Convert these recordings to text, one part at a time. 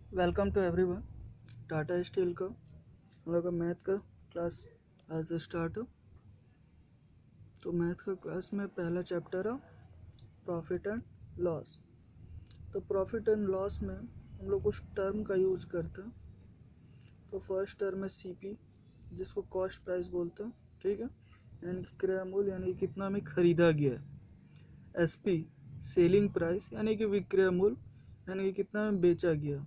Welcome to everyone. Tata steel का हम लोग का मैथ का क्लास आज से स्टार्ट हो। तो मैथ का क्लास में पहला चैप्टर है प्रॉफिट एंड लॉस। तो प्रॉफिट एंड लॉस में हम लोग कुछ टर्म का यूज करते हैं। तो फर्स्ट टर्म है सीपी, जिसको कॉस्ट प्राइस बोलते हैं, ठीक है, यानी कि क्रय मूल्य, यानी कि कितना में खरीदा गया है। एसपी सेलिंग प्राइस, यानी कि विक्रय मूल्य, यानी कि कितना में बेचा गया।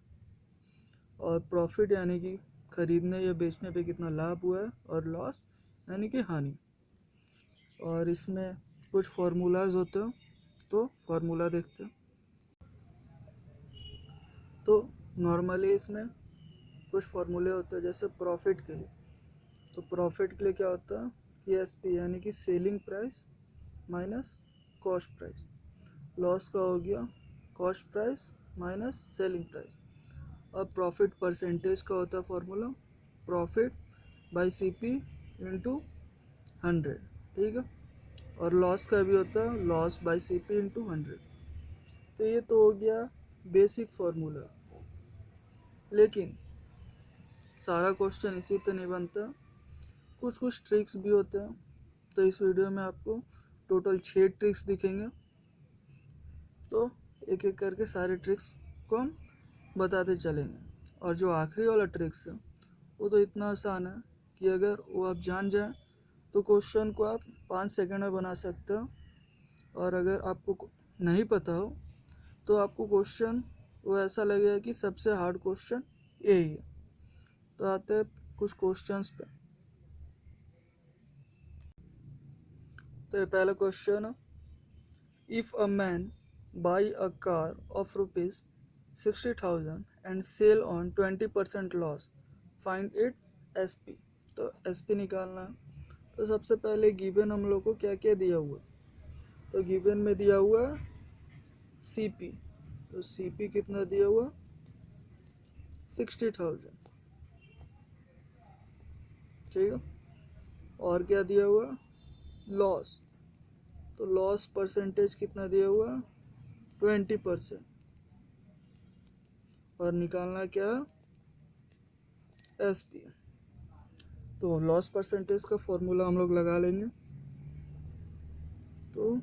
और प्रॉफिट यानी कि खरीदने या बेचने पे कितना लाभ हुआ है, और लॉस यानी कि हानि। और इसमें कुछ फार्मूलाज होते हैं, तो फार्मूला देखते हैं। तो नॉर्मली इसमें कुछ फार्मूले होते हैं, जैसे प्रॉफिट के लिए। तो प्रॉफिट के लिए क्या होता है कि एसपी यानी कि selling price minus cost price. Loss का हो गया cost price minus selling price. और प्रॉफिट परसेंटेज का होता है formula profit by CP into 100, ठीक है। और लॉस का भी होता है लॉस बाई सीपी इंटू 100। तो ये तो हो गया बेसिक फार्मूला, लेकिन सारा क्वेश्चन इसी पे नहीं बनता, कुछ कुछ ट्रिक्स भी होते हैं। तो इस वीडियो में आपको टोटल 6 ट्रिक्स दिखेंगे। तो एक एक करके सारे ट्रिक्स को हम बताते चलेंगे। और जो आखिरी वाला ट्रिक्स है वो तो इतना आसान है कि अगर वो आप जान जाएं तो क्वेश्चन को आप 5 सेकंड में बना सकते हो। और अगर आपको नहीं पता हो तो आपको क्वेश्चन वो ऐसा लगेगा कि सबसे हार्ड क्वेश्चन यही है। तो आते हैं कुछ क्वेश्चंस पे। तो ये पहला क्वेश्चन है, if a man buy a car of rupees 60,000 and sell on 20% loss, find it SP. तो एसपी निकालना है। तो सबसे पहले गिवन हम लोग को क्या क्या दिया हुआ, तो गिवन में दिया हुआ सीपी। तो सीपी कितना दिया हुआ 60,000, ठीक है। और क्या दिया हुआ लॉस, तो लॉस परसेंटेज कितना दिया हुआ 20%। और निकालना क्या एस पी। तो लॉस परसेंटेज का फॉर्मूला हम लोग लगा लेंगे। तो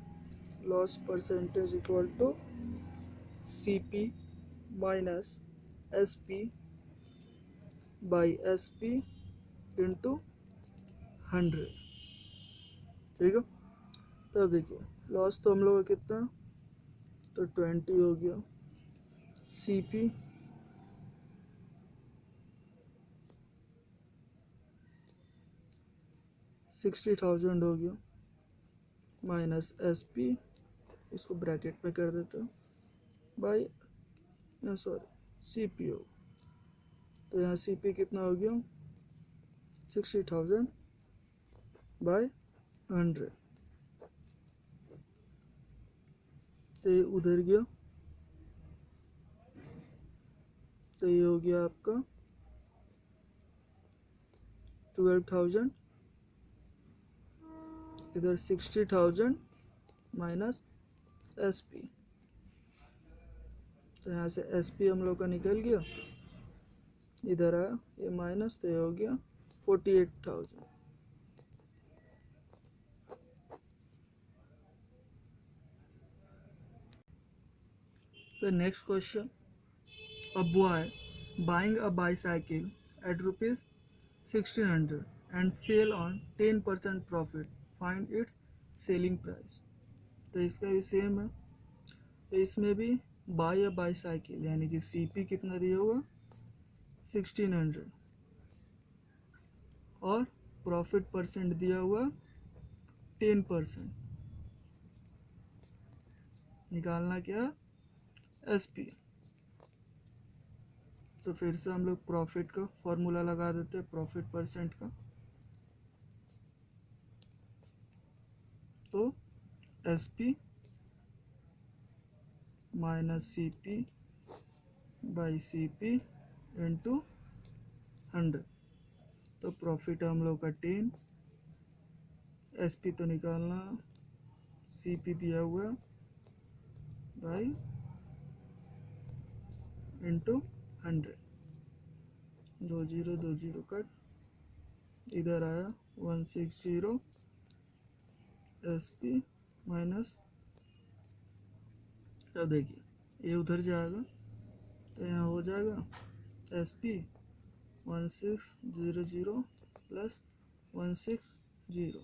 loss percentage equal to C P minus S P by S P into 100, ठीक है। तब देखिए लॉस तो हम लोग का कितना, तो 20 हो गया, सी पी 60,000 हो गया, माइनस एस पी, इसको ब्रैकेट में कर देते हैं, बाई सॉरी सी पी हो। तो यहाँ सी पी कितना हो गया 60,000 बाई 100। तो ये उधर गया, तो ये हो गया आपका 12,000, इधर 60,000 माइनस एस पी। तो यहाँ से एस पी हम लोग का निकल गया, इधर आया ये माइनस, तो ये हो गया 48,000। तो next question, a boy buying a bicycle at rupees 1600 and sell on 10% profit, find its selling price। तो इसका भी सेम है। तो इसमें भी बाय अ बाईसाइकिल यानी कि सीपी कितना दिया हुआ 1600 और प्रॉफिट परसेंट दिया हुआ 10%। निकालना क्या एसपी। तो फिर से हम लोग प्रॉफिट का फॉर्मूला लगा देते हैं प्रॉफिट परसेंट का। तो S P minus C P by C P into 100। तो प्रॉफिट हम लोग का 10, एस पी तो निकालना, सी पी दिया हुआ बाई इंटू 100, 2 0 2 0 कट, इधर आया 160 SP माइनस, अब देखिए ये उधर जाएगा तो यहाँ हो जाएगा SP 1600 प्लस 160,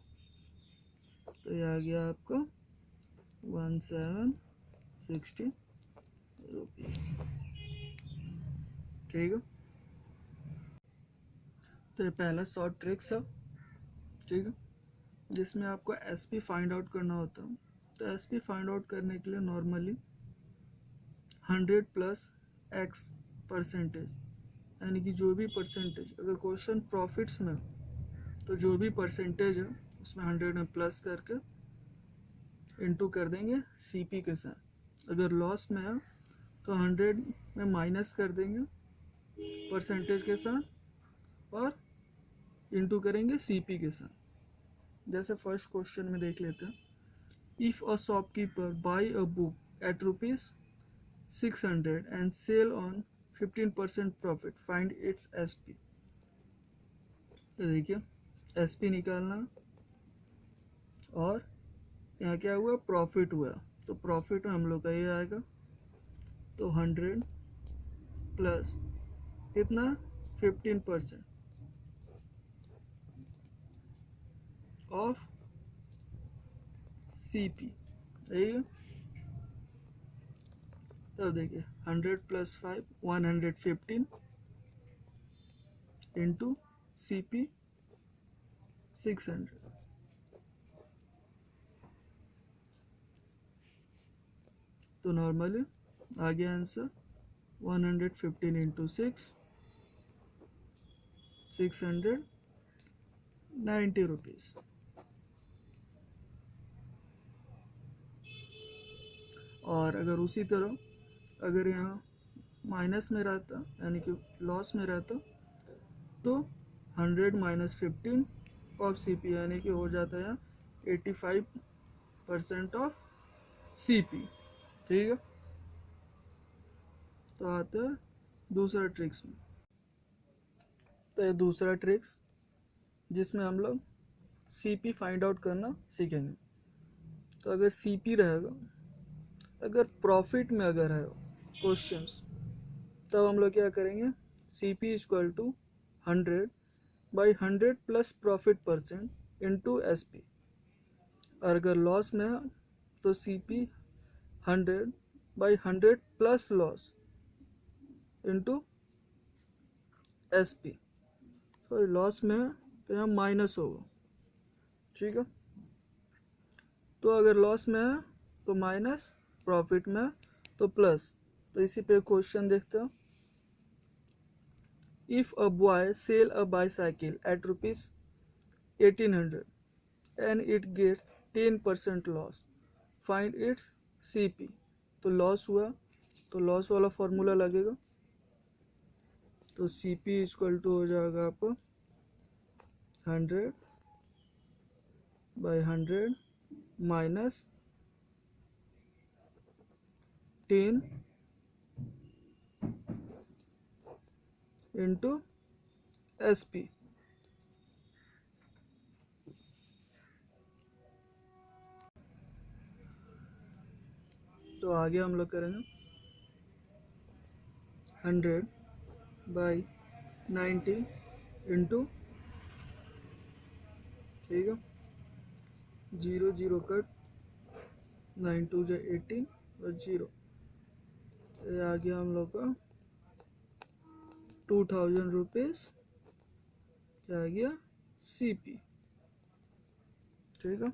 तो ये आ गया आपका 1760 रुपीज़। ठीक है, तो ये पहला शॉर्ट ट्रिक्स है, ठीक है, जिसमें आपको SP फाइंड आउट करना होता है। तो SP फाइंड आउट करने के लिए नॉर्मली 100 प्लस X परसेंटेज, यानी कि जो भी परसेंटेज, अगर क्वेश्चन प्रॉफिट्स में तो जो भी परसेंटेज है उसमें 100 में प्लस करके इनटू कर देंगे CP के साथ। अगर लॉस में है तो 100 में माइनस कर देंगे परसेंटेज के साथ और इनटू करेंगे CP के साथ। जैसे फर्स्ट क्वेश्चन में देख लेते हैं, if a shopkeeper buy a book at ₹600 and sell on 15% profit, find its SP। तो देखिए SP निकालना, और यहाँ क्या हुआ, प्रॉफिट हुआ, तो प्रॉफिट हम लोग का ये आएगा, तो 100 प्लस कितना 15% ऑफ CP, यही है। तो देखिए 100 प्लस 5 115 इंटू CP 600, तो नॉर्मली आ गया आंसर 115 इंटू 690 रुपीज़। और अगर उसी तरह अगर यहाँ माइनस में रहता, यानी कि लॉस में रहता, तो 100 माइनस 15 ऑफ CP, यानी कि हो जाता है 85% ऑफ CP। ठीक है, तो आते हैं दूसरा ट्रिक्स में। तो ये दूसरा ट्रिक्स जिसमें हम लोग CP फाइंड आउट करना सीखेंगे। तो अगर CP रहेगा, अगर प्रॉफिट में अगर है क्वेश्चंस, तब हम लोग क्या करेंगे, CP equal to 100 by 100 plus profit percent into SP। और अगर लॉस में है तो CP 100 by 100 plus loss into SP। Sorry, loss में है तो यहाँ माइनस होगा, ठीक है। तो अगर लॉस में है तो माइनस, प्रॉफिट में तो प्लस। तो इसी पे क्वेश्चन देखते हैं, if a boy sell a bicycle at ₹1800 and it gets 10% loss, find its CP। तो लॉस हुआ तो लॉस वाला फॉर्मूला लगेगा, तो CP इक्वल टू हो जाएगा आपको 100 बाई 100 माइनस 10 इंटू SP। तो आगे हम लोग करेंगे 100 बाई 90 इंटू, ठीक है, 0 0 कट, 9 2 जा 18 और 0, ये आ गया हम लोग का 2000 रुपीज़, क्या आ गया CP। ठीक है,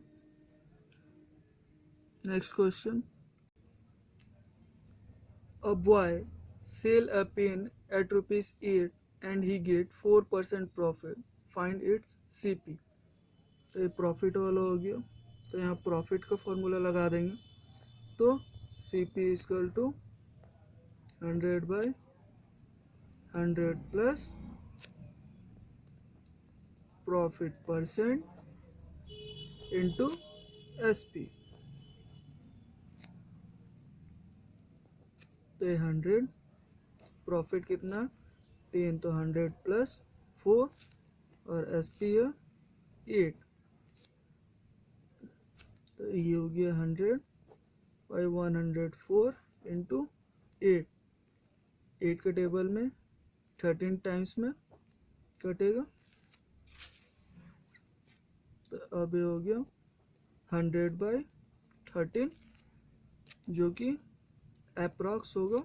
next question, a boy sell a pen at ₹8 and he get 4% profit, find its CP। तो ये प्रॉफिट वाला हो गया, तो यहाँ प्रॉफिट का फॉर्मूला लगा देंगे, तो CP equal to 100 by 100 plus profit percent into SP। तो 100 प्रॉफिट कितना 10, तो 100 प्लस 4 और एस पी है 8, तो ये हो गया 100 बाई 104 इंटू 8। 8 के टेबल में 13 टाइम्स में कटेगा, तो अब ये हो गया 100 बाई 13 जो कि अप्रॉक्स होगा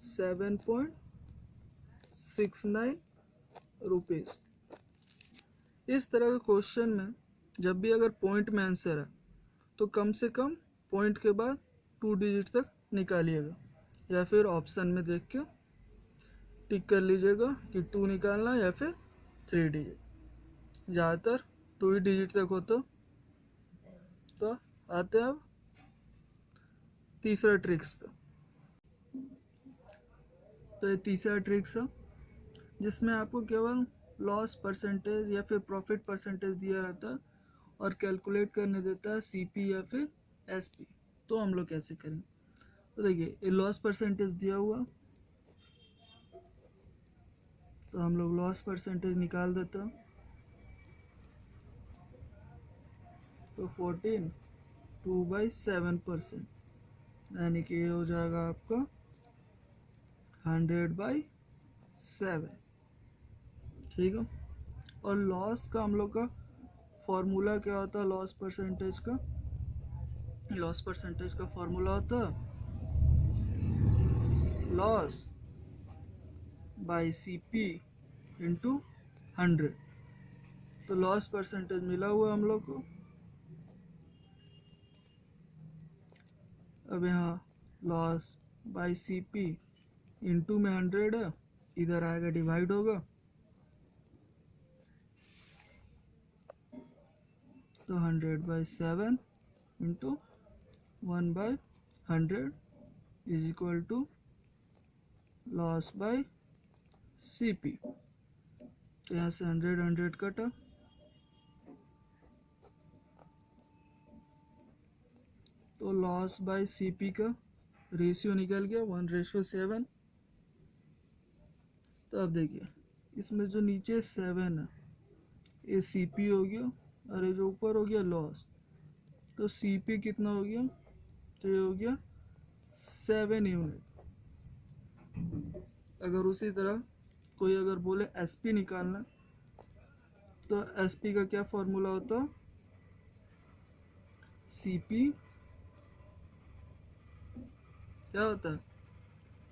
7.69 रुपीज़। इस तरह के क्वेश्चन में जब भी अगर पॉइंट में आंसर है तो कम से कम पॉइंट के बाद 2 डिजिट तक निकालिएगा, या फिर ऑप्शन में देख के टिक कर लीजिएगा कि 2 निकालना या फिर 3 डिजिट। ज़्यादातर 2 ही डिजिट तक होता। तो आते हैं अब तीसरा ट्रिक्स पे। तो ये तीसरा ट्रिक्स है जिसमें आपको केवल लॉस परसेंटेज या फिर प्रॉफिट परसेंटेज दिया रहता है और कैलकुलेट करने देता है सीपी या फिर एसपी। तो हम लोग कैसे करेंगे, तो देखिए ये लॉस परसेंटेज दिया हुआ, तो हम लोग लॉस परसेंटेज निकाल देते हैं। तो 14 2/7%, यानी कि ये हो जाएगा आपका 100/7, ठीक है। और लॉस का हम लोग का फॉर्मूला क्या होता है, लॉस परसेंटेज का फॉर्मूला होता है लॉस बाई सीपी इंटू 100। तो लॉस परसेंटेज मिला हुआ हम लोग को। अब यहाँ लॉस बाई सीपी इंटू में 100 है, इधर आएगा डिवाइड होगा, तो 100/7 into 1/100 is equal to loss by CP. तो यहाँ से 100 कटा, तो लॉस बाई सीपी का रेशियो निकल गया 1:7। तो अब देखिए इसमें जो नीचे 7 है ये सीपी हो गया और ये जो ऊपर हो गया लॉस। तो सीपी कितना हो गया, तो ये हो गया 7 यूनिट। अगर उसी तरह कोई अगर बोले एसपी निकालना, तो एसपी का क्या फॉर्मूला होता, सीपी क्या होता है,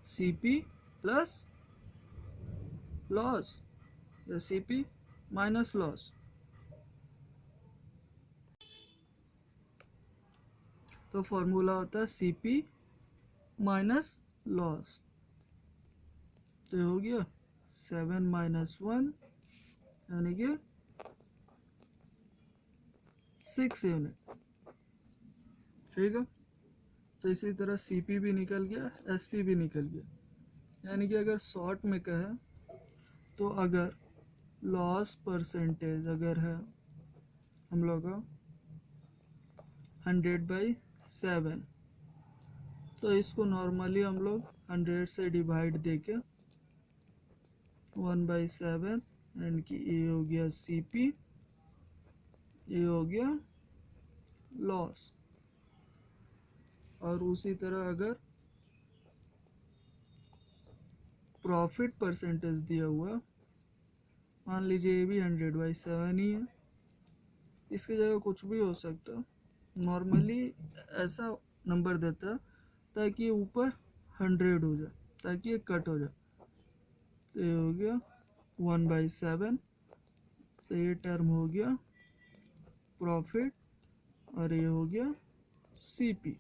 सीपी प्लस लॉस या सीपी माइनस लॉस। तो फॉर्मूला होता है सीपी माइनस लॉस। तो हो गया 7 - 1 यानी कि 6 यूनिट, ठीक है। तो इसी तरह सीपी भी निकल गया, एसपी भी निकल गया। यानी कि अगर शॉर्ट में कहें तो अगर लॉस परसेंटेज अगर है हम लोग का 100/7, तो इसको नॉर्मली हम लोग 100 से डिवाइड देके 1/7 यानी कि ये हो गया सीपी, ये हो गया लॉस। और उसी तरह अगर प्रॉफिट परसेंटेज दिया हुआ, मान लीजिए ये भी 100/7 ही है, इसकी जगह कुछ भी हो सकता, नॉर्मली ऐसा नंबर देता है ताकि ये ऊपर 100 हो जाए, ताकि ये कट हो जाए। तो ये हो गया 1/7, तो ये टर्म हो गया प्रॉफिट और ये हो गया सीपी।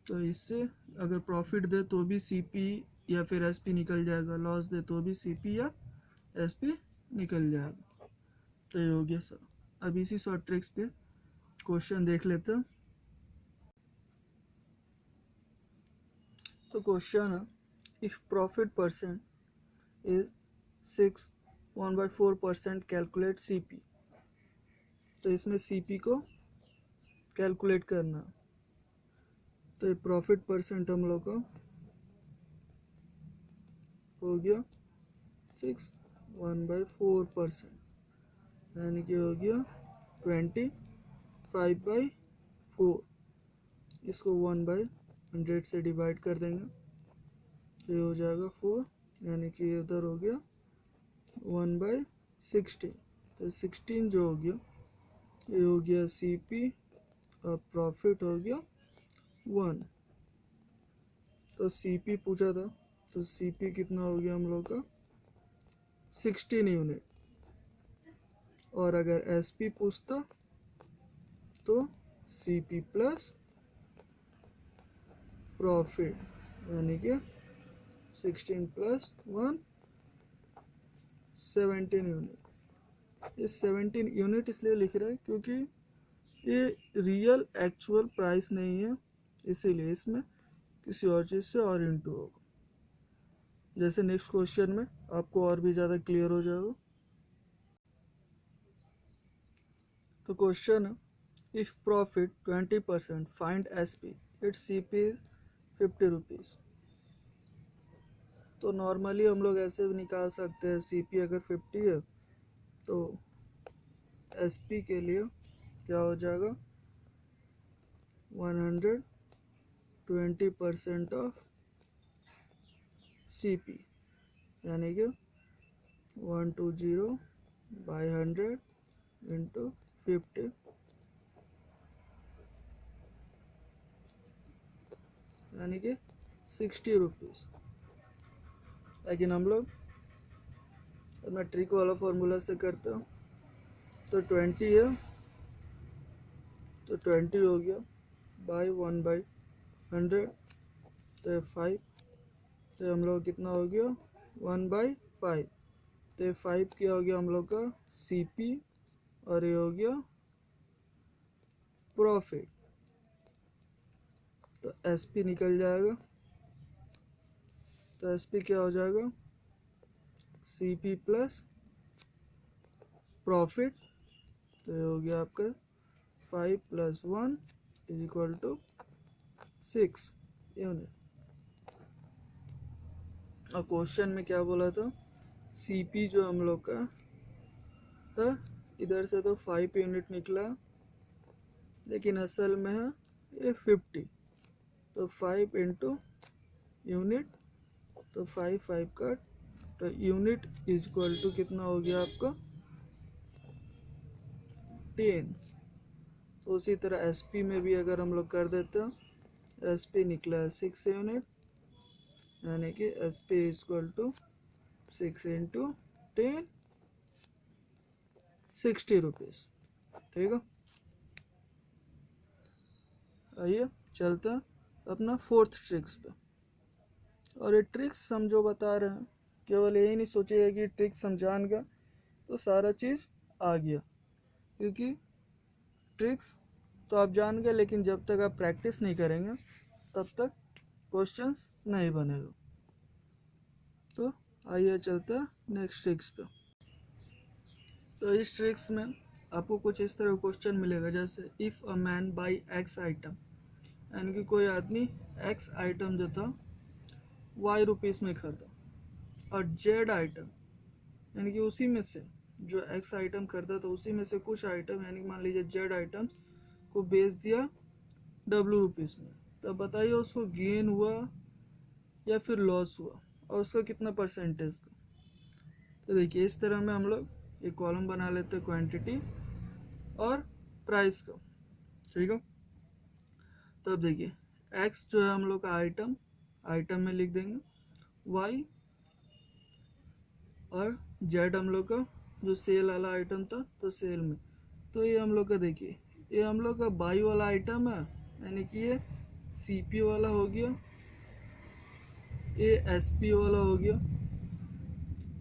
तो इससे अगर प्रॉफिट दे तो भी सीपी या फिर एसपी निकल जाएगा, लॉस दे तो भी सीपी या एसपी निकल जाएगा। तो ये हो गया सर। अब इसी शॉर्ट ट्रिक्स पे क्वेश्चन देख लेते हैं। तो क्वेश्चन है, if profit percent is 6 1/4% calculate CP. तो इसमें सीपी को कैलकुलेट करना। तो ये प्रॉफिट परसेंट हम लोग को हो गया 6, 1/4%, यानी कि हो गया 25/4। इसको 1/100 से डिवाइड कर देंगे तो ये हो जाएगा 4, यानी कि उधर हो गया 1/16। तो 16 जो हो गया ये हो गया CP और प्रॉफिट हो गया 1। तो CP पूछा था, तो CP कितना हो गया हम लोग का 16 यूनिट। और अगर SP पूछता तो CP प्लस प्रॉफिट, यानी कि 16 प्लस 1 17 यूनिट। ये 17 यूनिट इसलिए लिख रहा है क्योंकि ये रियल एक्चुअल प्राइस नहीं है, इसीलिए इसमें किसी और चीज़ से और इंटू होगा। जैसे नेक्स्ट क्वेश्चन में आपको और भी ज़्यादा क्लियर हो जाएगा। तो क्वेश्चन है, if profit 20% find SP, it's CP is 50 rupees. तो नॉर्मली हम लोग ऐसे भी निकाल सकते हैं, CP अगर 50 है तो SP के लिए क्या हो जाएगा 120% ऑफ CP, यानी कि 120/100 इंटू 50, यानी कि 60 रुपीज़। लेकिन हम लोग मैं ट्रिक वाला फॉर्मूला से करता हूँ, तो 20 है तो 20 हो गया बाई 1/100, तो 5, तो हम लोग कितना हो गया 1/5, तो 5 क्या हो गया हम लोग का CP और ये हो गया प्रॉफिट। तो SP निकल जाएगा, तो SP क्या हो जाएगा CP प्लस प्रॉफिट, तो ये हो गया आपका 5 + 1 = 6 यूनिट। और क्वेश्चन में क्या बोला था, CP जो हम लोग का है इधर से तो 5 यूनिट निकला, लेकिन असल में है ये 50, तो 5 इंटू यूनिट, तो 5 का, तो यूनिट = कितना हो गया आपका 10। तो उसी तरह SP में भी अगर हम लोग कर देते हैं, SP निकला है 6 यूनिट, यानी कि SP = 6 इंटू 10, 60 रुपीज़। ठीक है, आइए चलते हैं अपना 4th ट्रिक्स पे। और ये ट्रिक्स हम जो बता रहे हैं, केवल यही नहीं सोचिएगा कि ट्रिक्स हम जान गए तो सारा चीज़ आ गया, क्योंकि ट्रिक्स तो आप जान गए, लेकिन जब तक आप प्रैक्टिस नहीं करेंगे तब तक क्वेश्चंस नहीं बनेगा। तो आइए चलते हैं नेक्स्ट ट्रिक्स पे। तो इस ट्रिक्स में आपको कुछ इस तरह क्वेश्चन मिलेगा, जैसे if a man by X item, यानी कि कोई आदमी X आइटम जो था Y रुपीज़ में खरीदा, और Z आइटम यानी कि उसी में से जो X आइटम खरीदा था उसी में से कुछ आइटम, यानी कि मान लीजिए Z आइटम्स को बेच दिया W रुपीज़ में, तब बताइए उसको गेन हुआ या फिर लॉस हुआ, और उसका कितना परसेंटेज का। तो देखिए इस तरह में हम लोग एक कॉलम बना लेते हैं क्वांटिटी और प्राइस का। ठीक है, तो अब देखिए X जो है हम लोग का आइटम में लिख देंगे, Y और Z हम लोग का जो सेल वाला आइटम था तो सेल में। तो ये हम लोग का देखिए ये हम लोग का बाई वाला आइटम है, यानी कि ये CP वाला हो गया, ये SP वाला हो गया।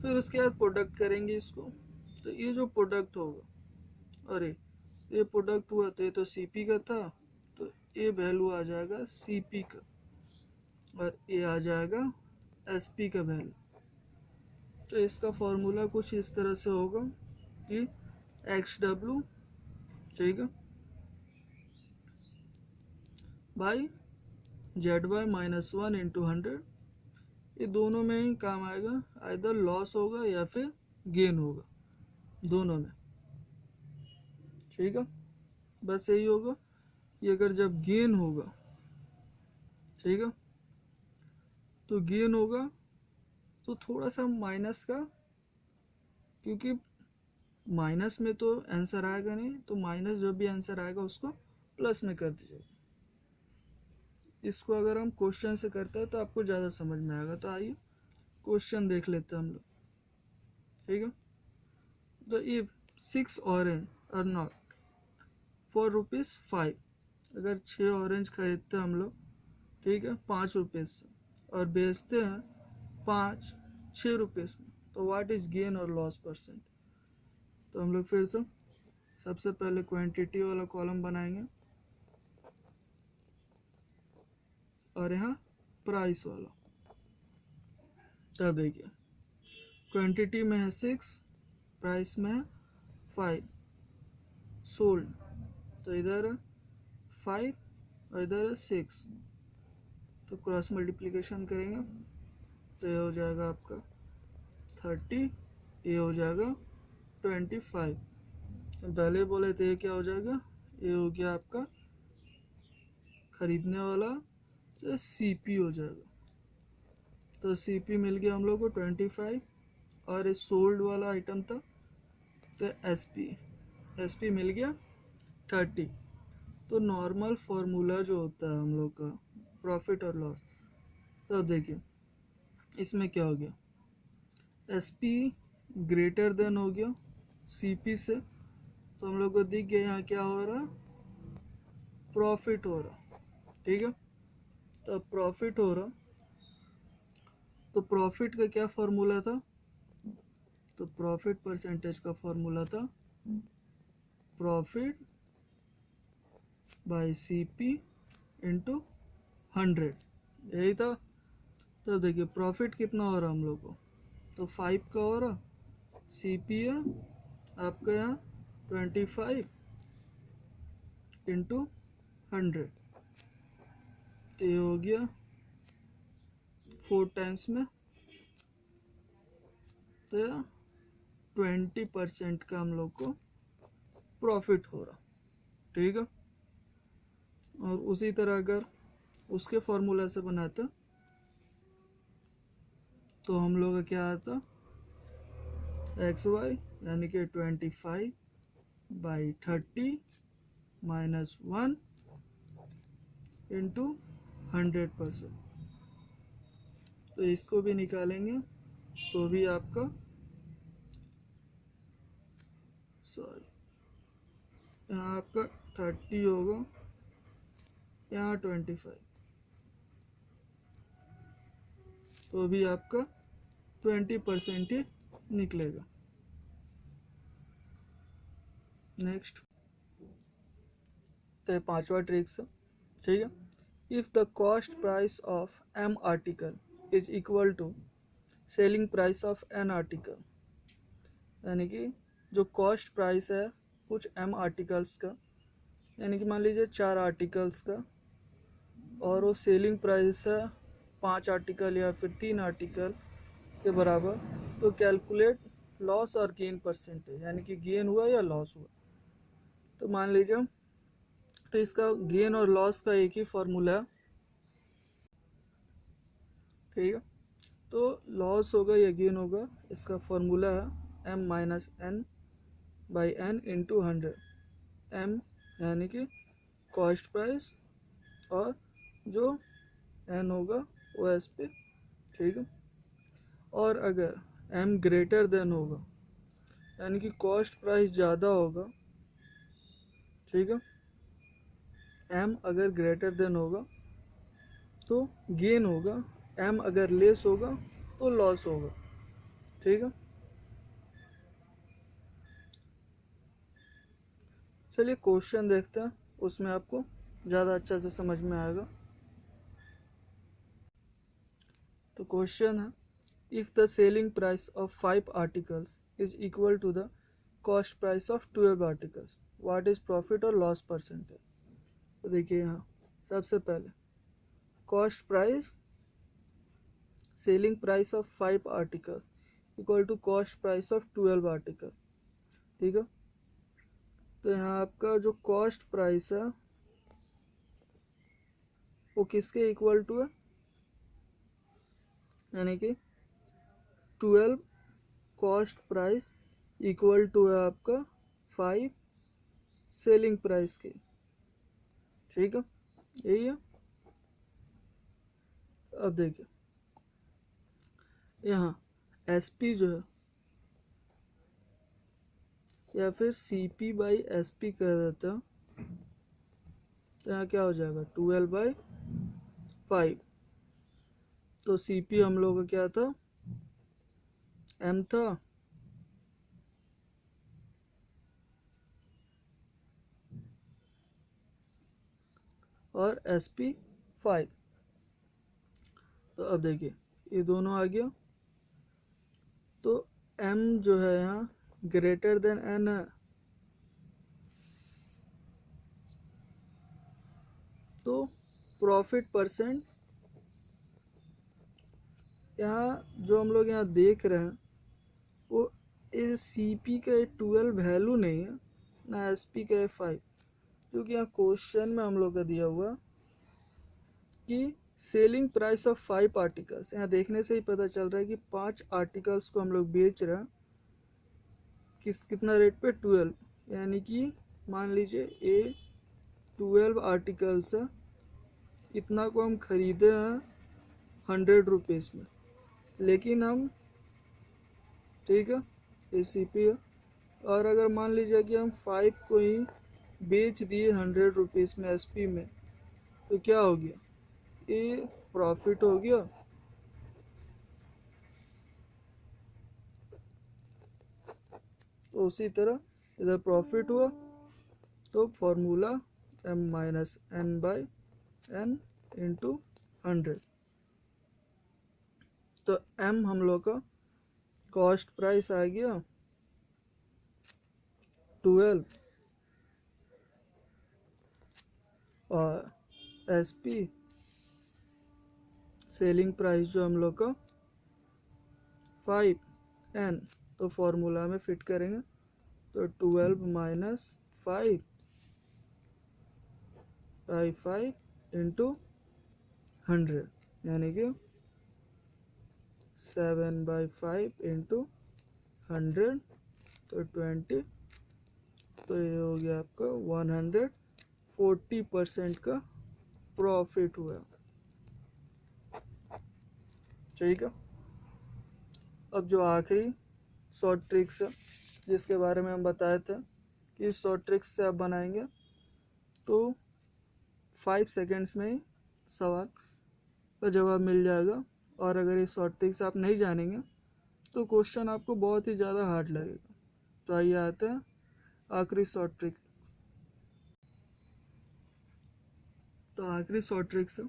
फिर उसके बाद प्रोडक्ट करेंगे इसको, तो ये जो प्रोडक्ट होगा, अरे ये प्रोडक्ट हुआ तो ये तो CP का था, तो ये वैल्यू आ जाएगा CP का, और ये आ जाएगा SP का वैल्यू। तो इसका फॉर्मूला कुछ इस तरह से होगा कि XW, ठीक है, बाई ZY - 1 × 100, ये दोनों में ही काम आएगा, आइदर लॉस होगा या फिर गेन होगा, दोनों में। ठीक है, बस यही होगा कि अगर जब गेन होगा, ठीक है, तो गेन होगा तो थोड़ा सा माइनस का, क्योंकि माइनस में तो आंसर आएगा नहीं, तो माइनस जब भी आंसर आएगा उसको प्लस में कर दीजिएगा। इसको अगर हम क्वेश्चन से करते हैं तो आपको ज़्यादा समझ में आएगा। तो आइए क्वेश्चन देख लेते हैं हम लोग। ठीक है, तो if 6 orange are not for ₹5, अगर 6 ऑरेंज खरीदते हैं हम लोग, ठीक है, ₹5 से, और बेचते हैं 6 रुपये में, तो व्हाट इज गेन और लॉस परसेंट। तो हम लोग फिर से सबसे पहले क्वांटिटी वाला कॉलम बनाएंगे और यहाँ प्राइस वाला। तब देखिए क्वांटिटी में है 6, प्राइस में है 5, सोल्ड, तो इधर है 5 और इधर है 6, तो क्रॉस मल्टीप्लिकेशन करेंगे तो ये हो जाएगा आपका 30, ये हो जाएगा 25। पहले बोले थे ये क्या हो जाएगा, ये हो गया आपका खरीदने वाला, तो सीपी हो जाएगा। तो सीपी मिल गया हम लोग को 25, और ये सोल्ड वाला आइटम था तो एसपी मिल गया 30। तो नॉर्मल फार्मूला जो होता है हम लोग का प्रॉफिट और लॉस, तो देखिए इसमें क्या हो गया, एसपी ग्रेटर देन हो गया सीपी से, तो हम लोग को दिख गया यहाँ क्या हो रहा, प्रॉफिट हो रहा। ठीक है, तो प्रॉफिट हो रहा, तो प्रॉफिट का क्या फॉर्मूला था, तो प्रॉफिट परसेंटेज का फॉर्मूला था प्रॉफिट बाय सीपी इंटू 100, यही था। तो देखिए प्रॉफिट कितना हो रहा हम लोग को, तो 5 का हो रहा, सीपी है आपका यहाँ 25 इंटू 100, तो ये हो गया 4 टाइम्स में, तो 20% का हम लोग को प्रॉफिट हो रहा। ठीक है, और उसी तरह अगर उसके फॉर्मूला से बनाते तो हम लोग का क्या आता, XY यानी कि 25/30 माइनस 1 इंटू 100%। तो इसको भी निकालेंगे तो भी आपका, सॉरी, यहाँ आपका 30 होगा, यहाँ 25, तो भी आपका 20% ही निकलेगा। नेक्स्ट, तो 5वां ट्रिक्स, ठीक है, if the cost price of M article is equal to selling price of N article, यानी कि जो कॉस्ट प्राइस है कुछ M आर्टिकल्स का, यानी कि मान लीजिए 4 आर्टिकल्स का, और वो सेलिंग प्राइस है 5 आर्टिकल या फिर 3 आर्टिकल के बराबर, तो कैलकुलेट लॉस और गेन परसेंटेज, यानी कि गेन हुआ या लॉस हुआ। तो मान लीजिए, तो इसका गेन और लॉस का एक ही फॉर्मूला है। ठीक है, तो लॉस होगा या गेन होगा, इसका फॉर्मूला है M-N/N इंटू 100। M यानी कि कॉस्ट प्राइस, और जो N होगा वो एस पे। ठीक है, और अगर M ग्रेटर देन होगा, यानी कि कॉस्ट प्राइस ज़्यादा होगा, ठीक है, M अगर ग्रेटर देन होगा तो गेन होगा, M अगर लेस होगा तो लॉस होगा। ठीक है, चलिए क्वेश्चन देखते हैं, उसमें आपको ज़्यादा अच्छा से समझ में आएगा। तो क्वेश्चन है, if the selling price of 5 articles is equal to the cost price of 12 articles, what is profit और लॉस परसेंटेज। तो देखिए यहाँ सबसे पहले cost price selling price of 5 article equal to cost price of 12 article. ठीक है, तो यहाँ आपका जो कॉस्ट प्राइस है वो किसके इक्वल टू है, यानी कि 12 कॉस्ट प्राइस इक्वल टू है आपका 5 सेलिंग प्राइस के। ठीक है, यही है। अब देखिए यहाँ SP जो है या फिर CP बाई SP कर देते हैं, तो यहाँ क्या हो जाएगा 12/5। तो CP हम लोग का क्या था, M था, और SP 5। तो अब देखिए ये दोनों आ गया, तो M जो है यहाँ ग्रेटर देन N है, तो प्रॉफिट परसेंट यहाँ जो हम लोग यहाँ देख रहे हैं वो इस CP का 12 वैल्यू नहीं है ना SP का 5, क्योंकि यहाँ क्वेश्चन में हम लोग का दिया हुआ कि सेलिंग प्राइस ऑफ 5 आर्टिकल्स। यहाँ देखने से ही पता चल रहा है कि 5 आर्टिकल्स को हम लोग बेच रहे हैं कितना रेट पे 12, यानी कि मान लीजिए ये 12 आर्टिकल्स है, इतना को हम खरीदे हैं 100 रुपीज़ में, लेकिन हम, ठीक है ये CP है, और अगर मान लीजिए कि हम 5 को ही बेच दिए 100 रुपीज़ में SP में, तो क्या हो गया, ये प्रॉफिट हो गया। तो उसी तरह इधर प्रॉफिट हुआ, तो फॉर्मूला M-N/N इंटू 100। तो M हम लोग का कॉस्ट प्राइस आ गया 12, और SP सेलिंग प्राइस जो हम लोग का 5N, तो फॉर्मूला में फिट करेंगे तो 12 माइनस 5 इंटू 100, यानी कि 7/5 इंटू 100, तो 20, तो ये हो गया आपका 140% का प्रॉफिट हुआ। ठीक है, अब जो आखिरी शॉर्ट ट्रिक्स है जिसके बारे में हम बताए थे कि इस शॉर्ट ट्रिक्स से आप बनाएंगे तो 5 सेकेंड्स में ही सवाल का जवाब मिल जाएगा, और अगर ये शॉर्ट ट्रिक्स आप नहीं जानेंगे तो क्वेश्चन आपको बहुत ही ज़्यादा हार्ड लगेगा। तो आइए आते हैं आखिरी शॉर्ट ट्रिक। तो आखिरी शॉर्ट ट्रिक्स है,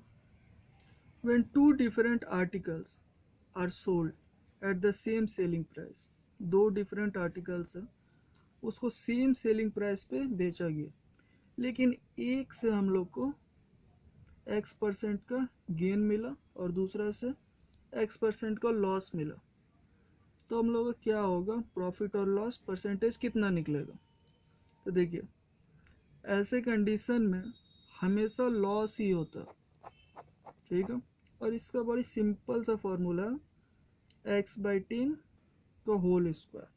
when 2 different articles are sold at the same selling price, 2 different articles है उसको सेम सेलिंग प्राइस पे बेचा गया, लेकिन एक से हम लोग को X% का गेन मिला और दूसरा से X% का लॉस मिला, तो हम लोग का क्या होगा, प्रॉफिट और लॉस परसेंटेज कितना निकलेगा। तो देखिए ऐसे कंडीशन में हमेशा लॉस ही होता है। ठीक है, और इसका बड़ी सिंपल सा फॉर्मूला है X/10 का होल स्क्वायर,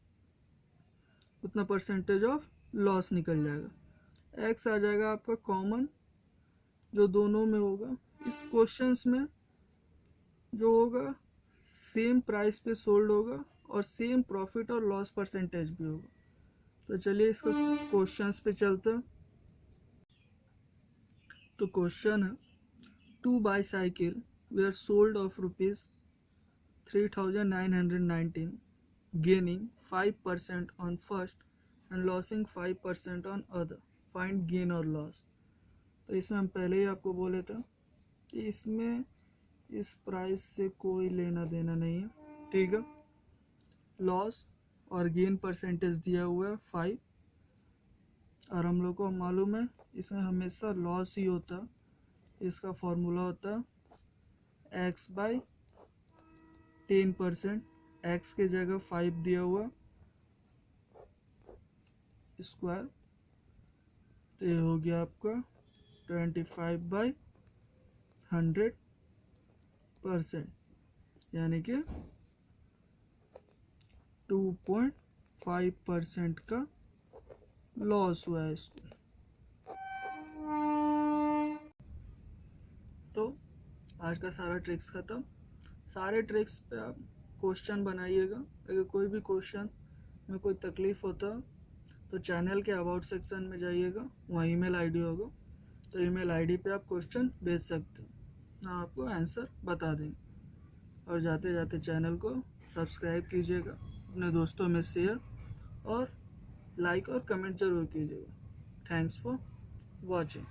उतना परसेंटेज ऑफ लॉस निकल जाएगा। X आ जाएगा आपका कॉमन जो दोनों में होगा, इस क्वेश्चंस में जो होगा सेम प्राइस पे सोल्ड होगा और सेम प्रॉफिट और लॉस परसेंटेज भी होगा। तो चलिए इसको क्वेश्चंस पे चलते हैं। तो क्वेश्चन है 2 bicycle were sold of ₹3,919, gaining 5% on first and losing 5% on other. Find gain और loss। तो इसमें हम पहले ही आपको बोले थे कि इसमें इस प्राइस से कोई लेना देना नहीं है। ठीक है, लॉस और गेन परसेंटेज दिया हुआ है 5, और हम लोग को मालूम है इसमें हमेशा लॉस ही होता है। इसका फॉर्मूला होता है X/10 10%, x की जगह 5 दिया हुआ स्क्वायर, तो ये हो गया आपका 25/100%, यानी कि 2.5% का लॉस हुआ है इसको। तो आज का सारा ट्रिक्स ख़त्म। सारे ट्रिक्स पे आप क्वेश्चन बनाइएगा। अगर कोई भी क्वेश्चन में कोई तकलीफ़ होता तो चैनल के अबाउट सेक्शन में जाइएगा, वहाँ ईमेल आईडी होगा, तो ईमेल आईडी पे आप क्वेश्चन भेज सकते हैं, हम आपको आंसर बता देंगे। और जाते जाते चैनल को सब्सक्राइब कीजिएगा, अपने दोस्तों में शेयर और लाइक और कमेंट ज़रूर कीजिएगा। Thanks for watching.